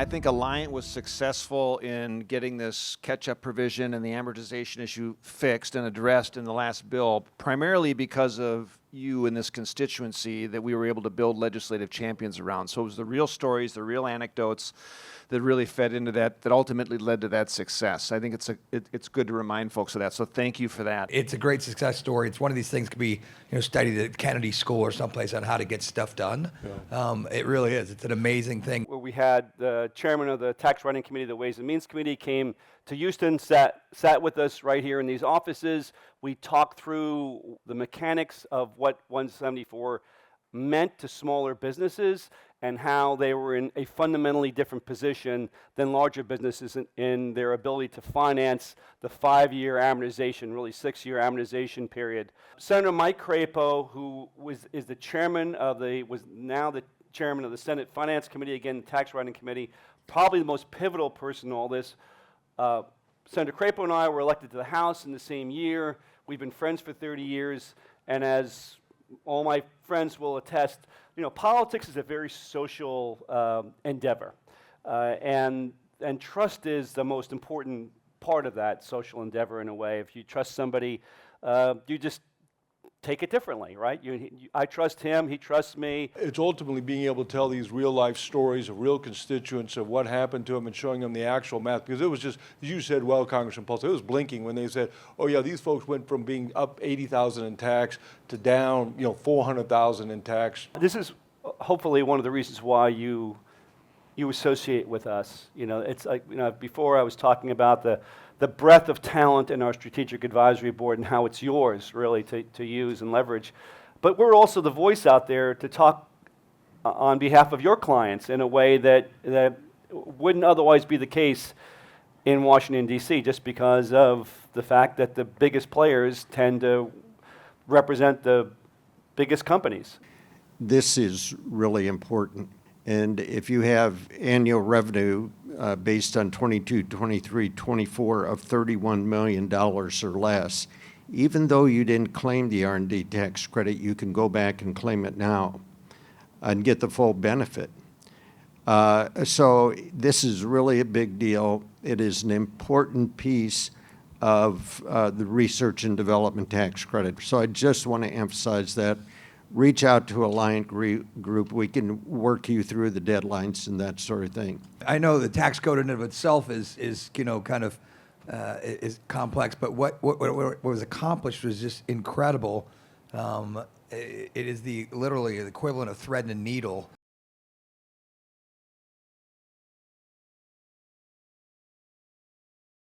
I think Alliant was successful in getting this catch-up provision and the amortization issue fixed and addressed in the last bill, primarily because of you in this constituency that we were able to build legislative champions around. So it was the real stories, the real anecdotes that really fed into that ultimately led to that success. I think it's good to remind folks of that. So thank you for that. It's a great success story. It's one of these things could be studied at Kennedy School or someplace on how to get stuff done. Yeah. It really is. It's an amazing thing. Where we had the chairman of the Tax Writing Committee, the Ways and Means Committee, came to Houston, sat with us right here in these offices. We talked through the mechanics of what 174 meant to smaller businesses and how they were in a fundamentally different position than larger businesses in their ability to finance the 5-year amortization, really 6-year amortization period. Senator Mike Crapo, who is the chairman was now the chairman of the Senate Finance Committee, again, Tax Writing Committee, probably the most pivotal person in all this. Senator Crapo and I were elected to the House in the same year. We've been friends for 30 years, and as all my friends will attest, politics is a very social endeavor, and trust is the most important part of that social endeavor in a way. If you trust somebody, you just take it differently, right? I trust him, he trusts me. It's ultimately being able to tell these real life stories of real constituents of what happened to them and showing them the actual math, because it was just, as you said, well, Congressman Paul, it was blinking when they said, oh yeah, these folks went from being up 80,000 in tax to down, 400,000 in tax. This is hopefully one of the reasons why you associate with us. It's like, before I was talking about the breadth of talent in our strategic advisory board and how it's yours really to use and leverage. But we're also the voice out there to talk on behalf of your clients in a way that wouldn't otherwise be the case in Washington, D.C., just because of the fact that the biggest players tend to represent the biggest companies. This is really important. And if you have annual revenue based on 22, 23, 24 of $31 million or less, even though you didn't claim the R&D tax credit, you can go back and claim it now and get the full benefit. So this is really a big deal. It is an important piece of the research and development tax credit. So I just want to emphasize that. Reach out to Alliant Group. We can work you through the deadlines and that sort of thing. I know the tax code in and of itself is kind of is complex, but what was accomplished was just incredible. It is literally the equivalent of threading a needle